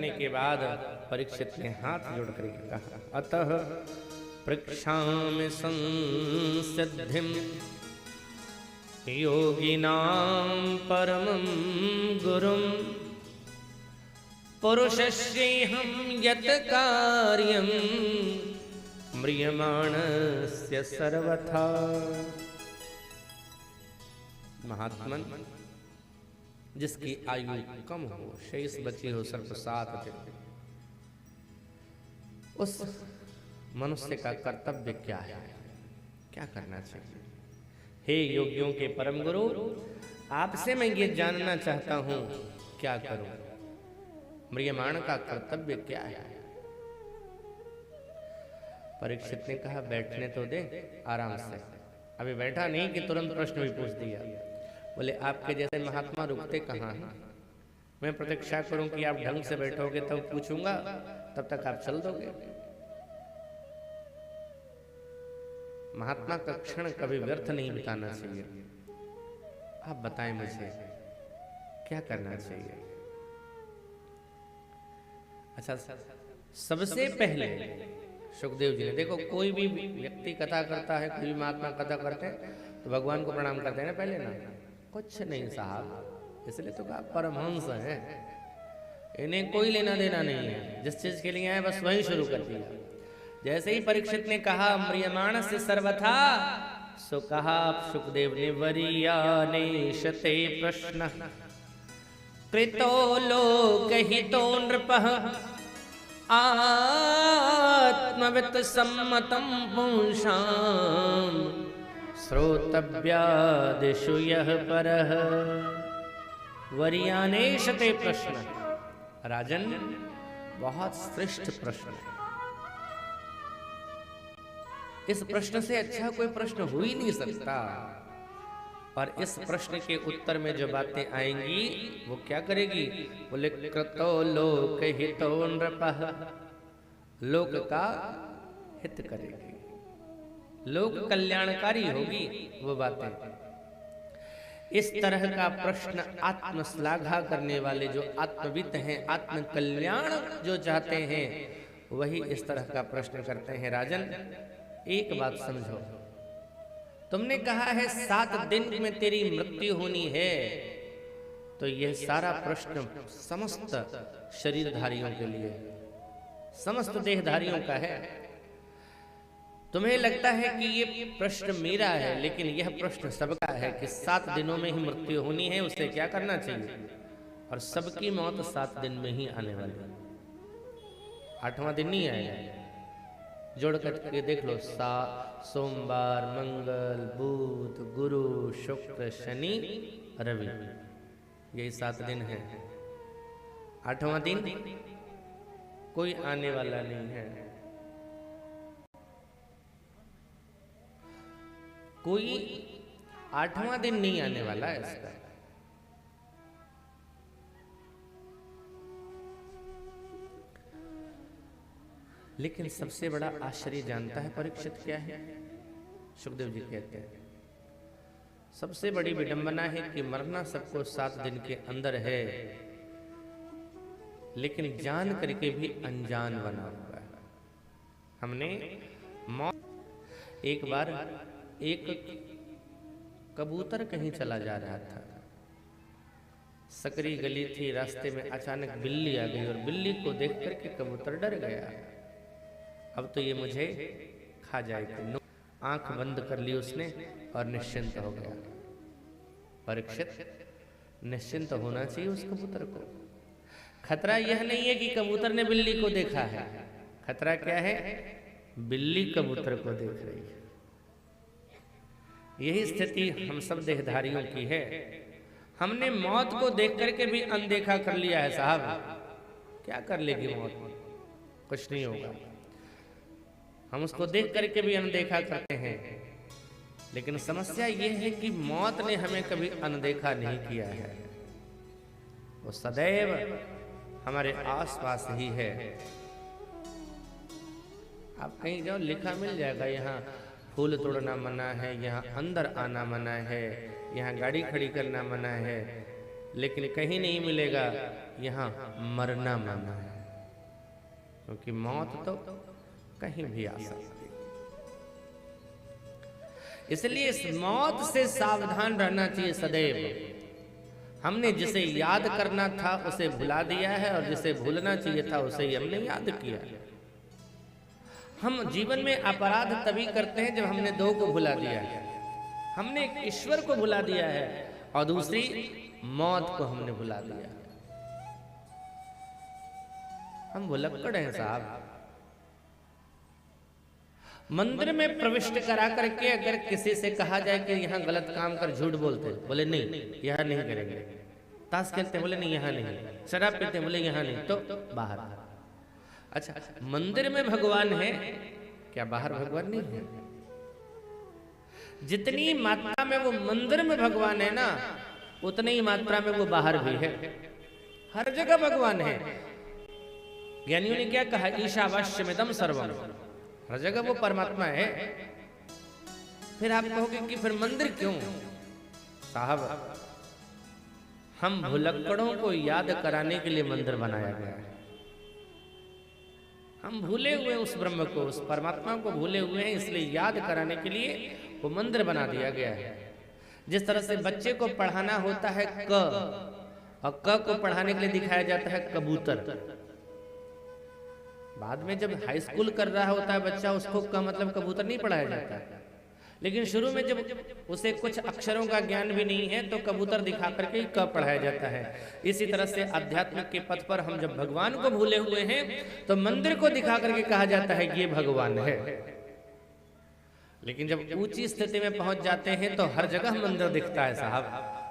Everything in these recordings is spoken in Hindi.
करने के बाद परीक्षित ने हाथ जोड़ करके कहा, अतः पृक्षामि संसिद्धिं योगिनां परमं गुरुं पुरुषस्येहं यत् कार्यं म्रियमाणस्य सर्वथा। महात्मन जिसकी आयु कम हो, शेष बची हो सिर्फ 7 दिन, उस मनुष्य का कर्तव्य क्या है, क्या करना चाहिए? हे योगियों के परम गुरु, आपसे मैं ये जानना चाहता हूं, क्या करूं? म्रियमाण का कर्तव्य क्या है? परीक्षित ने कहा, बैठने तो दे आराम से। अभी बैठा नहीं कि तुरंत प्रश्न भी पूछ दिया। बोले, आपके जैसे महात्मा रुकते कहाँ हैं? मैं प्रतीक्षा करूं कि आप ढंग से बैठोगे तब पूछूंगा, तब तक आप चल दोगे। महात्मा का क्षण कभी व्यर्थ नहीं बिताना चाहिए। आप बताएं मुझे, क्या करना चाहिए? अच्छा, सबसे पहले सुखदेव जी ने, देखो कोई भी व्यक्ति कथा करता है, कोई भी महात्मा कथा करते हैं तो भगवान को प्रणाम करते हैं ना पहले ना। कुछ नहीं साहब, इसलिए तो कहा परमहंस हैं, इन्हें कोई लेना देना नहीं है, जिस चीज के लिए आए बस वही शुरू कर दिया। जैसे ही परीक्षित ने कहा म्रियमाण से सर्वथा, सो कहा सुखदेव ने, वरीयानेशते प्रश्न कृतो लोकहितो नृपः आत्मवित् सम्मतं पुंसां श्रोतव्यादिषु यः परः। वरीयानेशते प्रश्न, राजन बहुत श्रेष्ठ प्रश्न है। इस प्रश्न से अच्छा कोई प्रश्न हो ही नहीं सकता। और इस प्रश्न के उत्तर में जो बातें आएंगी वो क्या करेगी? बोले, कृतो लोक हितो नृपः, लोक का हित करेगी, लोक कल्याणकारी होगी वो बातें। इस तरह का प्रश्न आत्मश्लाघा करने वाले जो आत्मविद हैं, आत्म कल्याण जो चाहते हैं, वही इस तरह का प्रश्न करते हैं। राजन एक बात समझो, तुमने कहा है 7 दिन में तेरी मृत्यु होनी है, तो यह सारा प्रश्न समस्त शरीरधारियों के लिए, समस्त देहधारियों का है। तुम्हें लगता है कि ये प्रश्न मेरा है, लेकिन यह प्रश्न सबका है कि 7 दिनों में ही मृत्यु होनी है, उससे क्या करना चाहिए? और सबकी मौत 7 दिन में ही आने वाली है, 8वां दिन नहीं आएगा। जोड़ करके देख लो, सोमवार, मंगल, बुध, गुरु, शुक्र, शनि, रवि, यही 7 दिन है। 8वां दिन कोई आने वाला नहीं है। कोई 8वां दिन नहीं आने वाला है इसका। लेकिन सबसे बड़ा आश्चर्य जानता है परीक्षित क्या है? सुखदेव जी कहते हैं, सबसे बड़ी विडंबना है कि मरना सबको 7 दिन के अंदर है, लेकिन जान करके भी अनजान बना हुआ है। हमने मौत, एक बार एक कबूतर कहीं चला जा रहा था, सकरी गली थी, रास्ते में अचानक बिल्ली आ गई और बिल्ली को देख करके कबूतर डर गया। अब तो ये मुझे खा जाएगी। आंख बंद कर ली उसने और निश्चिंत हो गया। परीक्षित, निश्चिंत होना चाहिए उस कबूतर को। खतरा यह नहीं है कि कबूतर ने बिल्ली को देखा है, खतरा क्या है? बिल्ली कबूतर को देख रही है। यही स्थिति हम सब देहधारियों की है। हमने मौत को देख करके भी अनदेखा कर लिया है। साहब क्या कर लेगी मौत? कुछ नहीं होगा। हम उसको देख करके भी अनदेखा करते हैं, लेकिन समस्या यह है कि मौत ने हमें कभी अनदेखा नहीं किया है। वो सदैव हमारे आसपास ही है। आप कहीं जाओ, लिखा मिल जाएगा, यहाँ फूल तोड़ना मना है, यहाँ अंदर आना मना है, यहाँ गाड़ी खड़ी करना मना है, लेकिन कहीं नहीं मिलेगा यहाँ मरना मना है, क्योंकि मौत तो कहीं भी आ सकती है। इसलिए इस मौत से सावधान रहना चाहिए सदैव। हमने जिसे याद करना था उसे भुला दिया है, और जिसे भूलना चाहिए था उसे ही हमने याद किया। हम जीवन में अपराध तभी करते हैं जब हमने दो को भुला दिया है। हमने एक ईश्वर को भुला दिया है और दूसरी मौत को हमने भुला दिया। हम भुलक्कड़ हैं साहब। मंदिर में प्रविष्ट करा करके अगर किसी से कहा जाए कि यहाँ गलत काम कर, झूठ बोलते, बोले नहीं यहाँ नहीं करेंगे। ताश खेलते, बोले नहीं यहाँ नहीं। शराब पीते, बोले यहाँ नहीं, तो बाहर। अच्छा, मंदिर में भगवान है, क्या बाहर भगवान नहीं है? जितनी मात्रा में वो मंदिर में भगवान है ना, उतनी ही मात्रा में वो बाहर भी है। हर जगह भगवान है। ज्ञानियों ने क्या कहा? ईशावास्यमिदं सर्वम। हर जगह वो परमात्मा है। फिर आप कहोगे कि फिर मंदिर क्यों? साहब, हम भुलक्कड़ों को याद कराने के लिए मंदिर बनाया गया है। हम भूले हुए उस ब्रह्म को, उस परमात्मा को भूले हुए हैं, इसलिए याद कराने के लिए वो मंदिर बना दिया गया है। जिस तरह से बच्चे को पढ़ाना होता है क, और क को पढ़ाने के लिए दिखाया जाता है कबूतर। बाद में जब हाई स्कूल कर रहा होता है बच्चा, उसको क मतलब कबूतर नहीं पढ़ाया जाता है। लेकिन शुरू में जब उसे कुछ अक्षरों का ज्ञान भी नहीं है तो कबूतर दिखा करके ही क पढ़ाया जाता है। इसी तरह से आध्यात्मिक के पथ पर हम जब भगवान को भूले हुए हैं तो मंदिर को दिखा करके कहा जाता है कि ये भगवान है। लेकिन जब ऊंची स्थिति में पहुंच जाते हैं तो हर जगह मंदिर दिखता है साहब,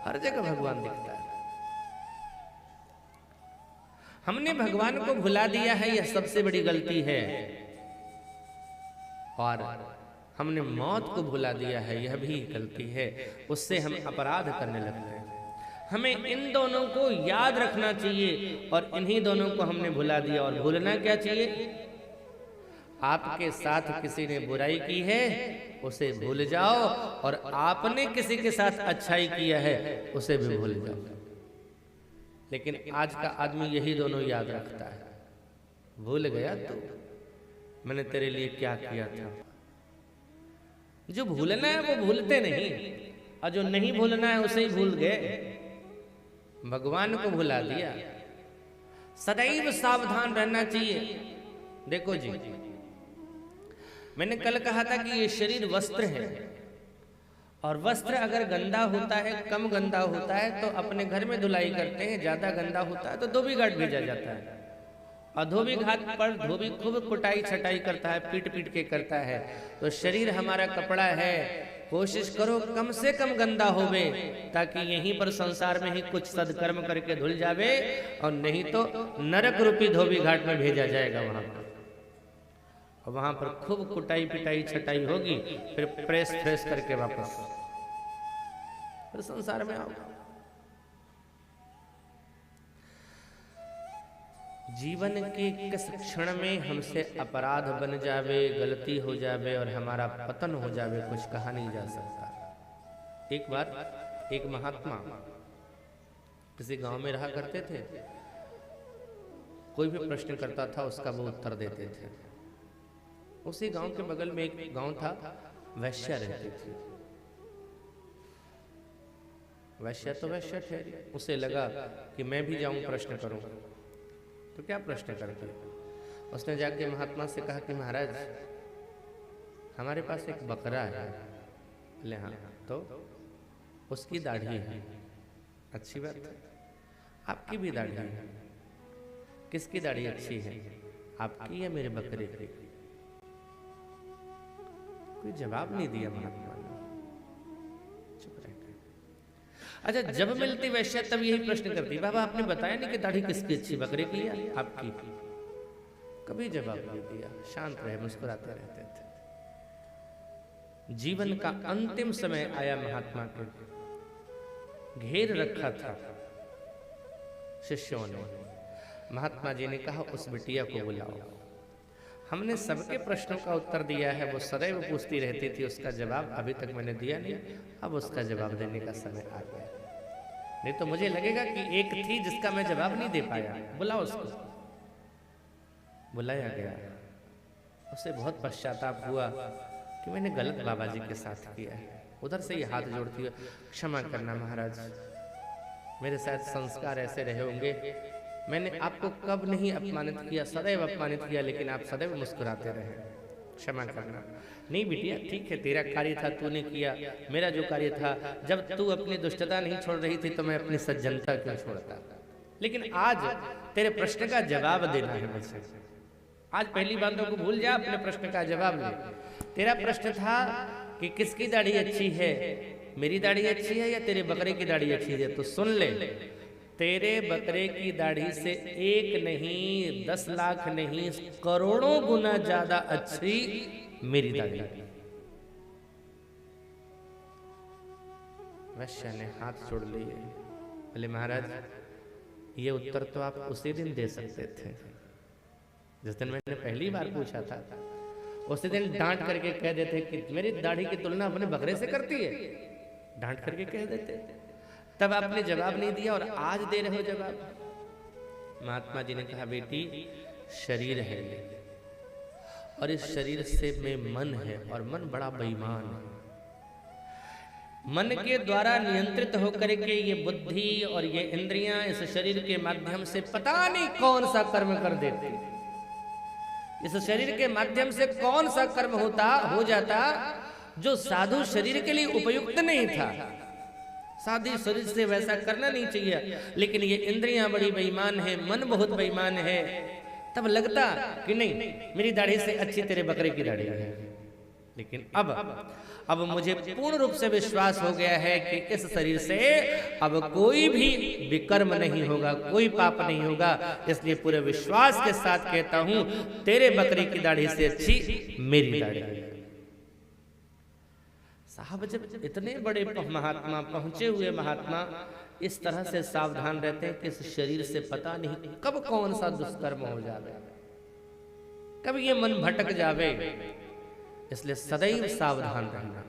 हर जगह भगवान दिखता है। हमने भगवान को भुला दिया है, यह सबसे बड़ी गलती है। और हमने मौत को भुला दिया है, यह भी गलती है। उससे हम अपराध करने लगते हैं। हमें इन दोनों को याद रखना चाहिए, और इन्हीं दोनों को हमने भुला दिया। और भूलना क्या चाहिए? आपके साथ किसी ने बुराई की है उसे भूल जाओ, और आपने किसी के साथ अच्छाई किया है उसे भी भूल जाओ। लेकिन आज का आदमी यही दोनों याद रखता है। भूल गया तो मैंने तेरे लिए क्या किया था। जो भूलना है वो भूलते नहीं, और जो नहीं भूलना है उसे ही भूल गए। भगवान को भुला दिया। सदैव सावधान रहना चाहिए। देखो जी, मैंने कल कहा था कि ये शरीर वस्त्र है, और वस्त्र अगर गंदा होता है, कम गंदा होता है तो अपने घर में धुलाई करते हैं। ज्यादा गंदा होता है तो धोबी घाट भेजा जाता है, और धोबी घाट पर धोबी खूब कुटाई छटाई करता है, पीट पीट के करता है। तो शरीर हमारा कपड़ा है, कोशिश करो कम से कम गंदा होवे, ताकि यहीं पर संसार में ही कुछ सदकर्म करके धुल जावे, और नहीं तो नरक रूपी धोबी घाट में भेजा जाएगा। वहां पर, और वहां पर खूब कुटाई पिटाई छटाई होगी, फिर प्रेस फ्रेस करके वापस फिर संसार में आओ। जीवन के किस क्षण में हमसे अपराध बन जावे, गलती हो जावे और हमारा पतन हो जावे, कुछ कहा नहीं जा सकता। एक बार एक महात्मा किसी गांव में रहा करते थे। कोई भी प्रश्न करता था उसका वो उत्तर देते थे। उसी गांव के बगल में एक गांव था, वैश्या रहती थी। वैश्या तो वैश्या ठहरी। उसे लगा कि मैं भी जाऊं प्रश्न करूं, तो क्या प्रश्न करते। उसने जाके महात्मा से कहा कि महाराज हमारे पास एक बकरा है। ले हाँ, तो उसकी दाढ़ी है। अच्छी बात है, आपकी भी दाढ़ी है। किसकी दाढ़ी अच्छी है, आपकी या मेरे बकरे की? कोई जवाब नहीं दिया महात्मा ने, चुप रह गए। अच्छा, जब मिलती वैश्या तब यही प्रश्न करती, बाबा आपने बताया नहीं कि दाढ़ी किसकी अच्छी, बकरे की या आपकी? कभी जवाब नहीं दिया, शांत रहे, मुस्कुराते रहते थे। जीवन का अंतिम समय आया, महात्मा के घेर रखा था शिष्यों ने। महात्मा जी ने कहा उस बिटिया को बुलाओ। हमने सबके प्रश्नों का उत्तर दिया है, वो सदैव पूछती रहती थी, उसका जवाब अभी तक मैंने दिया नहीं, अब उसका जवाब देने का समय आ गया। नहीं तो मुझे लगेगा कि एक थी जिसका मैं जवाब नहीं दे पाया। बुलाओ उसको। बुलाया गया। उसे बहुत पश्चाताप हुआ कि मैंने गलत बाबा जी के साथ किया है। उधर से ही हाथ जोड़ती हुई, क्षमा करना महाराज, मेरे शायद संस्कार ऐसे रहे होंगे, मैंने आपको कब नहीं अपमानित किया, सदैव अपमानित किया, लेकिन आप सदैव मुस्कुराते रहे, क्षमा करना। नहीं बिटिया, ठीक है, तेरा कार्य था, तूने किया, मेरा जो कार्य था, जब तू अपनी दुष्टता नहीं छोड़ रही थी तो मैं अपनी सज्जनता क्यों छोड़ता। लेकिन आज तेरे प्रश्न का जवाब देना है मुझसे। आज पहली बातों को भूल जा, अपने प्रश्न का जवाब ले। तेरा प्रश्न था कि किसकी दाढ़ी अच्छी है, मेरी दाढ़ी अच्छी है या तेरे बकरे की दाढ़ी अच्छी है। तो सुन ले, तेरे बकरे की दाढ़ी से 1 नहीं 10 लाख नहीं करोड़ों गुना ज्यादा अच्छी मेरी दाढ़ी। वैश्य ने हाथ जोड़ लिए, बोले महाराज ये उत्तर तो आप उसी दिन दे सकते थे जिस दिन मैंने पहली बार पूछा था। उसी दिन डांट करके कह देते कि मेरी दाढ़ी की तुलना अपने बकरे से करती है, डांट करके कह देते। तब आपने जवाब नहीं दिया और आज दे रहे हो जवाब। महात्मा जी ने कहा बेटी शरीर है और इस शरीर से में मन है और मन बड़ा बेईमान है। मन के द्वारा नियंत्रित होकर के ये बुद्धि और ये इंद्रियां इस शरीर के माध्यम से पता नहीं कौन सा कर्म कर देते। इस शरीर के माध्यम से कौन सा कर्म हो जाता जो साधु शरीर के लिए उपयुक्त नहीं था। साधु शरीर से वैसा करना नहीं चाहिए, लेकिन ये इंद्रियां बड़ी बेईमान है, मन बहुत बेईमान है। तब लगता कि नहीं मेरी दाढ़ी से अच्छी तेरे बकरे की दाढ़ी है। लेकिन अब मुझे पूर्ण रूप से विश्वास हो गया है कि इस शरीर से अब कोई भी विकर्म नहीं होगा, कोई पाप नहीं होगा। इसलिए पूरे विश्वास के साथ कहता हूं तेरे बकरी की दाढ़ी से अच्छी मेरी दाढ़ी है। साहब जब इतने बड़े महात्मा, पहुंचे हुए महात्मा इस तरह से सावधान रहते हैं कि इस शरीर से पता नहीं कब कौन सा दुष्कर्म हो जावे, कब ये मन भटक जावे, इसलिए सदैव सावधान रहना।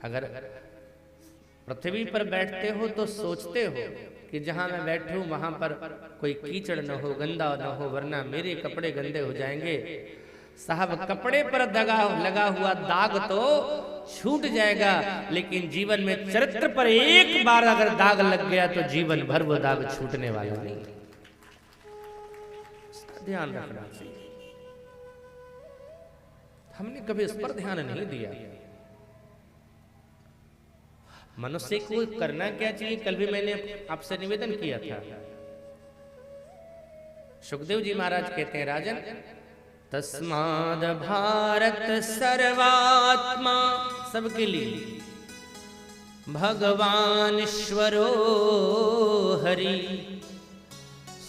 अगर पृथ्वी पर बैठते हो तो सोचते हो कि जहां मैं बैठूं वहां पर कोई कीचड़ न हो, गंदा न हो, वरना मेरे कपड़े गंदे हो जाएंगे। साहब कपड़े पर लगा हुआ दाग तो छूट जाएगा, लेकिन जीवन में चरित्र पर एक बार अगर दाग लग गया तो जीवन भर वो दाग छूटने वाला नहीं। ध्यान रखना चाहिए। हमने कभी इस पर ध्यान नहीं दिया। मनुष्य को करना क्या चाहिए, कल भी मैंने आपसे निवेदन किया था। सुखदेव जी महाराज कहते हैं राजन, तस्माद भारत सर्वात्मा, सबके लिए भगवान ईश्वरो हरि,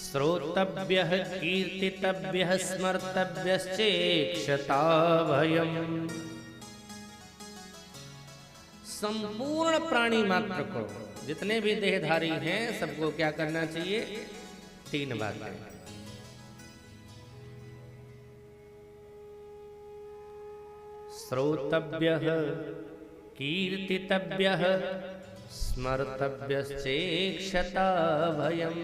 श्रोतव्यः कीर्तितव्यः स्मर्तव्यश्चेक्षता भयम्। संपूर्ण प्राणी मात्र को, जितने भी देहधारी हैं सबको क्या करना चाहिए, 3 बातें। श्रोतव्यः कीर्तितव्यः स्मर्तव्यश्चेक्षता भयम्।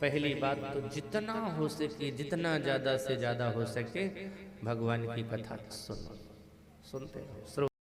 पहली बात तो जितना हो सके, जितना ज्यादा से ज्यादा हो सके भगवान की कथा सुनो, सुनते हो।